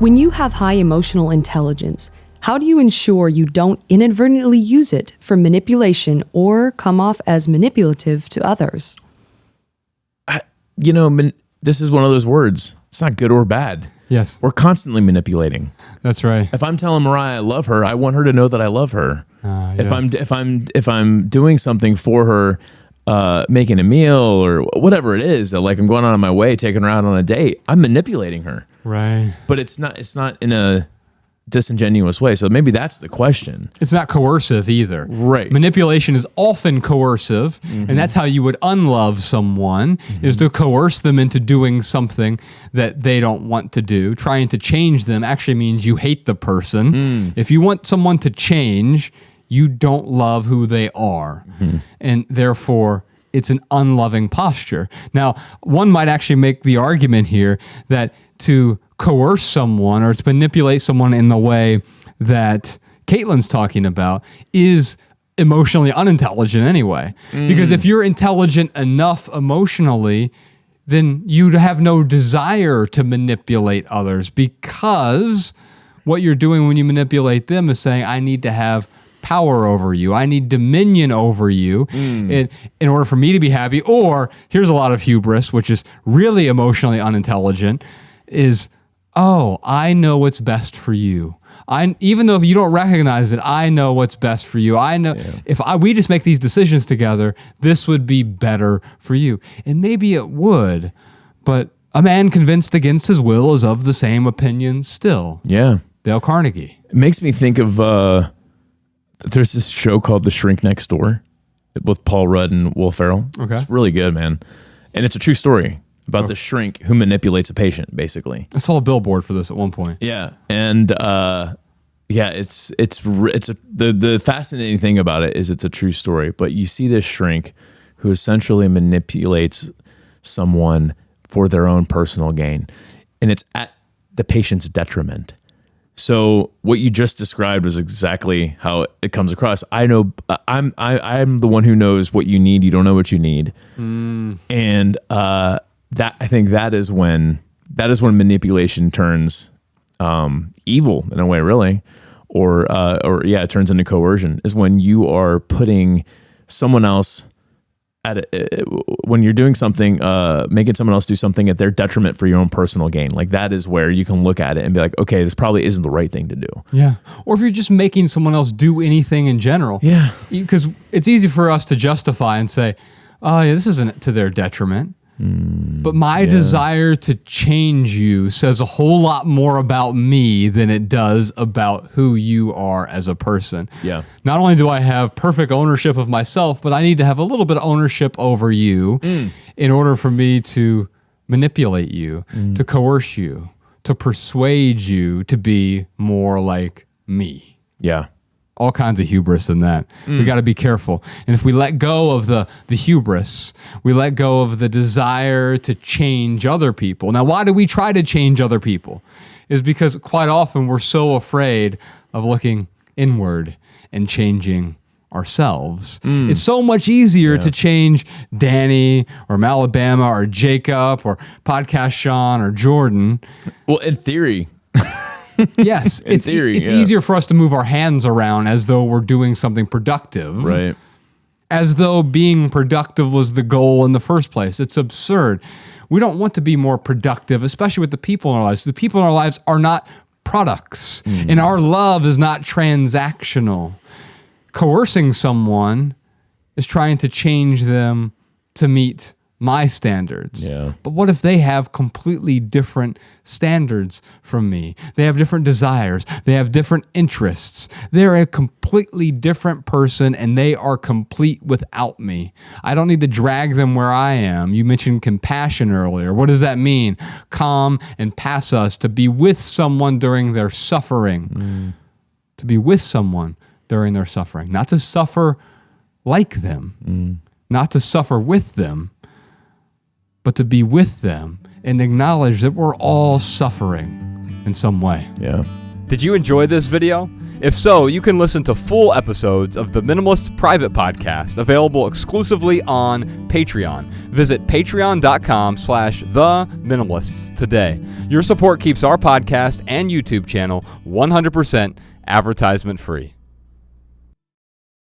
When you have high emotional intelligence, how do you ensure you don't inadvertently use it for manipulation or come off as manipulative to others? This is one of those words. It's not good or bad. Yes. We're constantly manipulating. That's right. If I'm telling Mariah I love her, I want her to know that I love her. Yes. If I'm doing something for her, making a meal or whatever it is, that like I'm going on my way, taking her out on a date, I'm manipulating her. Right. But it's not in a disingenuous way. So maybe that's the question. It's not coercive either. Right. Manipulation is often coercive, and that's how you would unlove someone, is to coerce them into doing something that they don't want to do. Trying to change them actually means you hate the person. If you want someone to change, you don't love who they are. And therefore, it's an unloving posture. Now, one might actually make the argument here that to coerce someone or to manipulate someone in the way that Caitlin's talking about is emotionally unintelligent anyway. Because if you're intelligent enough emotionally, then you'd have no desire to manipulate others, because what you're doing when you manipulate them is saying, I need to have power over you. I need dominion over you in order for me to be happy. Or here's a lot of hubris, which is really emotionally unintelligent, is, oh, I know what's best for you. Even though if you don't recognize it, I know what's best for you. I know if we just make these decisions together, this would be better for you. And maybe it would, but a man convinced against his will is of the same opinion still. Yeah. Dale Carnegie. It makes me think of, there's this show called The Shrink Next Door with Paul Rudd and Will Ferrell. Okay. It's really good, man. And it's a true story about the shrink who manipulates a patient, basically. I saw a billboard for this at one point. Yeah. And the fascinating thing about it is it's a true story, but you see this shrink who essentially manipulates someone for their own personal gain, and it's at the patient's detriment. So what you just described was exactly how it comes across. I know I'm the one who knows what you need. You don't know what you need. And that, I think that is when manipulation turns evil in a way, really, or it turns into coercion, is when you are putting someone else when you're doing something, making someone else do something at their detriment for your own personal gain. Like, that is where you can look at it and be like, okay, this probably isn't the right thing to do. Yeah. Or if you're just making someone else do anything in general. Yeah. Because it's easy for us to justify and say, oh, yeah, this isn't to their detriment. But my desire to change you says a whole lot more about me than it does about who you are as a person. Yeah. Not only do I have perfect ownership of myself, but I need to have a little bit of ownership over you in order for me to manipulate you, to coerce you, to persuade you to be more like me. Yeah. All kinds of hubris in that. We got to be careful. And if we let go of the hubris, we let go of the desire to change other people. Now, why do we try to change other people? Is because quite often we're so afraid of looking inward and changing ourselves. It's so much easier to change Danny or Malabama or Jacob or Podcast Sean or Jordan. Well, in theory. Yes, it's easier for us to move our hands around as though we're doing something productive. Right. As though being productive was the goal in the first place. It's absurd. We don't want to be more productive, especially with the people in our lives. The people in our lives are not products, and our love is not transactional. Coercing someone is trying to change them to meet my standards. Yeah. But what if they have completely different standards from me? They have different desires. They have different interests. They're a completely different person, and they are complete without me. I don't need to drag them where I am. You mentioned compassion earlier. What does that mean? Calm and pass us, to be with someone during their suffering. To be with someone during their suffering. Not to suffer like them. Not to suffer with them, but to be with them and acknowledge that we're all suffering in some way. Yeah. Did you enjoy this video? If so, you can listen to full episodes of the Minimalists private podcast, available exclusively on Patreon. Visit patreon.com/theminimalists today. Your support keeps our podcast and YouTube channel 100% advertisement free.